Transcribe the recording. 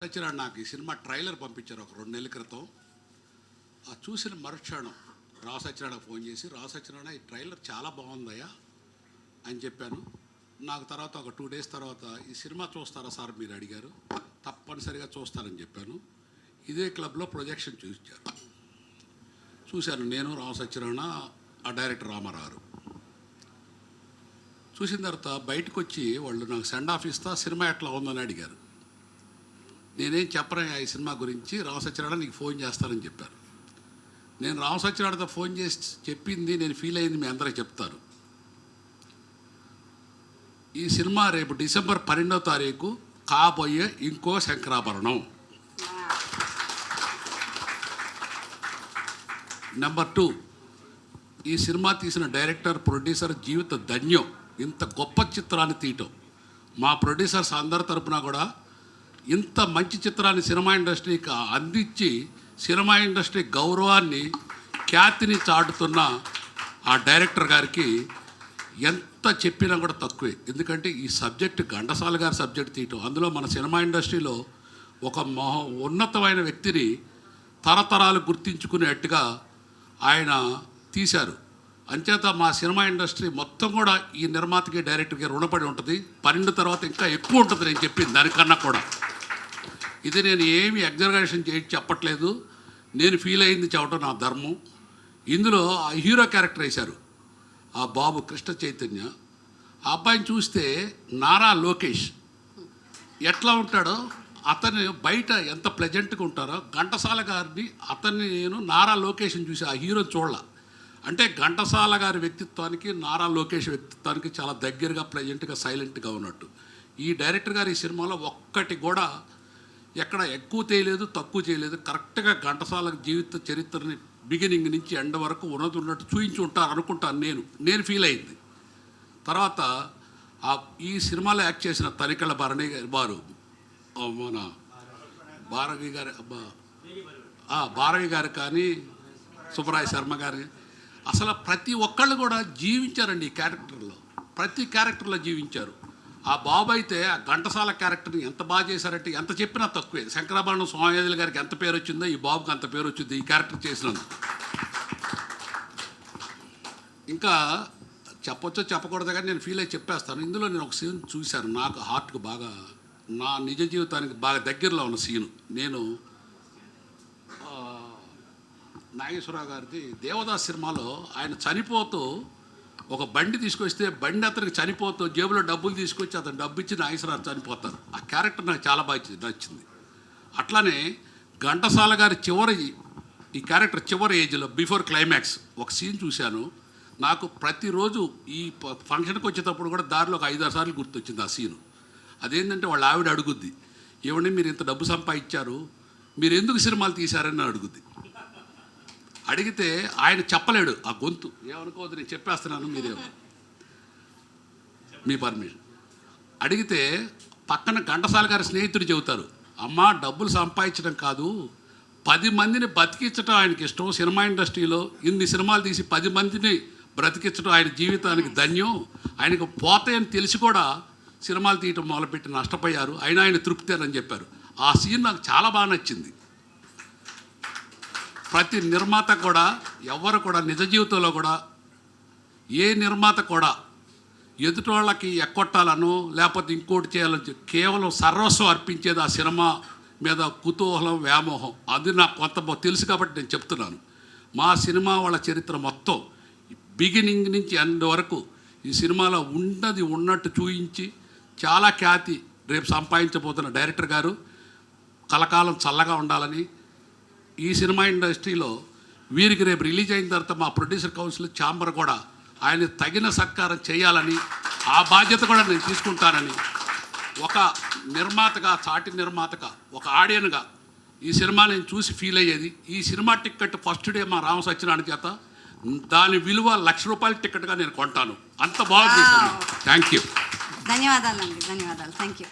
వచ్చినాడు నాకు ఈ సినిమా ట్రైలర్ పంపించారు ఒక 2 నెలల క్రితం. ఆ చూసిన మరుక్షణం రావు సత్యనారాయణ ఫోన్ చేసి, రావు సత్యనారాయణ ఈ ట్రైలర్ చాలా బాగుందయ్యా అని చెప్పాను. నాకు తర్వాత ఒక 2 డేస్ తర్వాత ఈ సినిమా చూస్తారా సార్ మీరు అడిగారు. తప్పనిసరిగా చూస్తారని చెప్పాను. ఇదే క్లబ్లో ప్రొజెక్షన్ చూశాను నేను, రావు సత్యనారాయణ, ఆ డైరెక్టర్ రామారావు. చూసిన తర్వాత బయటకు వచ్చి వాళ్ళు నాకు సెండ్ ఆఫ్ ఇస్తా, సినిమా ఎట్లా ఉందని అడిగారు. నేనేం చెప్పను ఈ సినిమా గురించి, రావు సత్యనారాయణ నీకు ఫోన్ చేస్తానని చెప్పారు. నేను రావు సత్యనారాయణతో ఫోన్ చేసి చెప్పింది, నేను ఫీల్ అయింది మీ అందరికీ చెప్తాను. ఈ సినిమా రేపు డిసెంబర్ 12వ తారీఖు కాబోయే ఇంకో శంకరాభరణం. నెంబర్ 2, ఈ సినిమా తీసిన డైరెక్టర్ ప్రొడ్యూసర్ జీవిత ధన్యం. ఇంత గొప్ప చిత్రాన్ని తీయటం మా ప్రొడ్యూసర్స్ అందరి తరపున కూడా ఇంత మంచి చిత్రాన్ని సినిమా ఇండస్ట్రీకి అందించి సినిమా ఇండస్ట్రీ గౌరవాన్ని, ఖ్యాతిని చాటుతున్న ఆ డైరెక్టర్ గారికి ఎంత చెప్పినా కూడా తక్కువే. ఎందుకంటే ఈ సబ్జెక్టు ఘంటసాల గారి సబ్జెక్ట్ తీయటం, అందులో మన సినిమా ఇండస్ట్రీలో ఒక ఉన్నతమైన వ్యక్తిని తరతరాలు గుర్తించుకునేట్టుగా ఆయన తీశారు. అంచేత మా సినిమా ఇండస్ట్రీ మొత్తం కూడా ఈ నిర్మాతకి, డైరెక్టర్కి రుణపడి ఉంటుంది. 12 తర్వాత ఇంకా ఎక్కువ ఉంటుంది నేను చెప్పింది దానికన్నా కూడా. ఇది నేను ఏమి ఎగ్జర్గేషన్ చేసి చెప్పట్లేదు, నేను ఫీల్ అయింది చెప్పడం నా ధర్మం. ఇందులో ఆ హీరో క్యారెక్టర్ వేశారు ఆ బాబు కృష్ణ చైతన్య. ఆ అబ్బాయిని చూస్తే నారా లోకేష్ ఎట్లా ఉంటాడో, అతను బయట ఎంత ప్లెజెంట్గా ఉంటారో, ఘంటసాల గారిని అతన్ని నేను నారా లోకేష్ని చూసి ఆ హీరోని చూడాల. అంటే ఘంటసాల గారి వ్యక్తిత్వానికి, నారా లోకేష్ వ్యక్తిత్వానికి చాలా దగ్గరగా, ప్లెజెంట్గా, సైలెంట్గా ఉన్నట్టు. ఈ డైరెక్టర్ గారు ఈ సినిమాలో ఒక్కటి కూడా ఎక్కడ ఎక్కువ చేయలేదు, తక్కువ చేయలేదు. కరెక్ట్గా ఘంటసాల జీవిత చరిత్రని బిగినింగ్ నుంచి ఎండ్ వరకు ఉన్నట్టు చూపించి ఉంటారు అనుకుంటాను నేను ఫీల్ అయింది. తర్వాత ఈ సినిమాలో యాక్ట్ చేసిన తనికెళ్ళ భరణి వారు, మన భారవి గారు, భారవి గారు కానీ, సుబ్బరాయ శర్మ గారు, అసలు ప్రతి ఒక్కళ్ళు కూడా జీవించారండి ఈ క్యారెక్టర్లో. ప్రతి క్యారెక్టర్లో జీవించారు. ఆ బాబు అయితే ఆ ఘంటసాల క్యారెక్టర్ని ఎంత బాగా చేశారంటే ఎంత చెప్పినా తక్కువే. శంకరాభరణం స్వామివేదుల గారికి ఎంత పేరు వచ్చిందో ఈ బాబుకి అంత పేరు వచ్చింది ఈ క్యారెక్టర్ చేసినందుకు. ఇంకా చెప్పొచ్చో చెప్పకూడదు కానీ నేను ఫీల్ అయ్యి చెప్పేస్తాను. ఇందులో నేను ఒక సీన్ చూశాను, నాకు హార్ట్కు బాగా, నా నిజ జీవితానికి బాగా దగ్గరలో ఉన్న సీను. నేను నాగేశ్వరరావు గారిది దేవదాస్ సినిమాలో ఆయన చనిపోతూ ఒక బండి తీసుకొస్తే, బండి అతనికి చనిపోతూ జేబులో డబ్బులు తీసుకొచ్చి అతను డబ్బు ఇచ్చి నాగేశ్వరరావు చనిపోతారు. ఆ క్యారెక్టర్ నాకు చాలా బాగా నచ్చింది. అట్లానే ఘంటసాల గారి ఈ క్యారెక్టర్ చివరి ఏజ్లో, బిఫోర్ క్లైమాక్స్ ఒక సీన్ చూశాను. నాకు ప్రతిరోజు ఈ ఫంక్షన్కి వచ్చేటప్పుడు కూడా దారిలో ఒక 5-6 సార్లు గుర్తొచ్చింది ఆ సీను. అదేంటంటే వాళ్ళ ఆవిడ అడుగుద్ది, ఏమండి మీరు ఇంత డబ్బు సంపాదించారు, మీరు ఎందుకు సినిమాలు తీశారని అడుగుద్ది. అడిగితే ఆయన చెప్పలేడు, ఆ గొంతు ఏమనుకోవద్దు నేను చెప్పేస్తున్నాను, మీరేమో మీ పర్మిషన్. అడిగితే పక్కన ఘంటసాల గారి స్నేహితుడు చెబుతారు, అమ్మ డబ్బులు సంపాదించడం కాదు, 10 మందిని బతికించడం ఆయనకి ఇష్టం. సినిమా ఇండస్ట్రీలో ఇన్ని సినిమాలు తీసి 10 మందిని బ్రతికించడం ఆయన జీవితానికి ధన్యం. ఆయనకు పోతాయని తెలిసి కూడా సినిమాలు తీయటం మొదలుపెట్టి నష్టపోయారు, అయినా ఆయన తృప్తి అని చెప్పారు. ఆ సీన్ నాకు చాలా బాగా నచ్చింది. ప్రతి నిర్మాత కూడా, ఎవరు కూడా నిజ జీవితంలో కూడా, ఏ నిర్మాత కూడా ఎదుటి వాళ్ళకి ఎక్కొట్టాలనో లేకపోతే ఇంకోటి చేయాలని కేవలం సర్వస్వం అర్పించేది ఆ సినిమా మీద కుతూహలం, వ్యామోహం. అది నాకు కొంత తెలుసు కాబట్టి నేను చెప్తున్నాను. మా సినిమా వాళ్ళ చరిత్ర మొత్తం బిగినింగ్ నుంచి ఎండ్ వరకు ఈ సినిమాలో ఉన్నట్టు చూపించి చాలా ఖ్యాతి రేపు సంపాదించబోతున్న డైరెక్టర్ గారు కలకాలం చల్లగా ఉండాలని, ఈ సినిమా ఇండస్ట్రీలో వీరికి రేపు రిలీజ్ అయిన తర్వాత మా ప్రొడ్యూసర్ కౌన్సిల్ ఛాంబర్ కూడా ఆయన తగిన సత్కారం చేయాలని, ఆ బాధ్యత కూడా నేను తీసుకుంటానని, ఒక నిర్మాతగా, చాటి నిర్మాతగా, ఒక ఆడియన్గా ఈ సినిమా నేను చూసి ఫీల్ అయ్యేది. ఈ సినిమా టికెట్ ఫస్ట్ డే మా రామ సత్యనారాయణ చేత, దాని విలువ ₹1,00,000 టికెట్గా నేను కొంటాను. అంత బాగుంది. Thank you. ధన్యవాదాలండి, ధన్యవాదాలు. Thank you.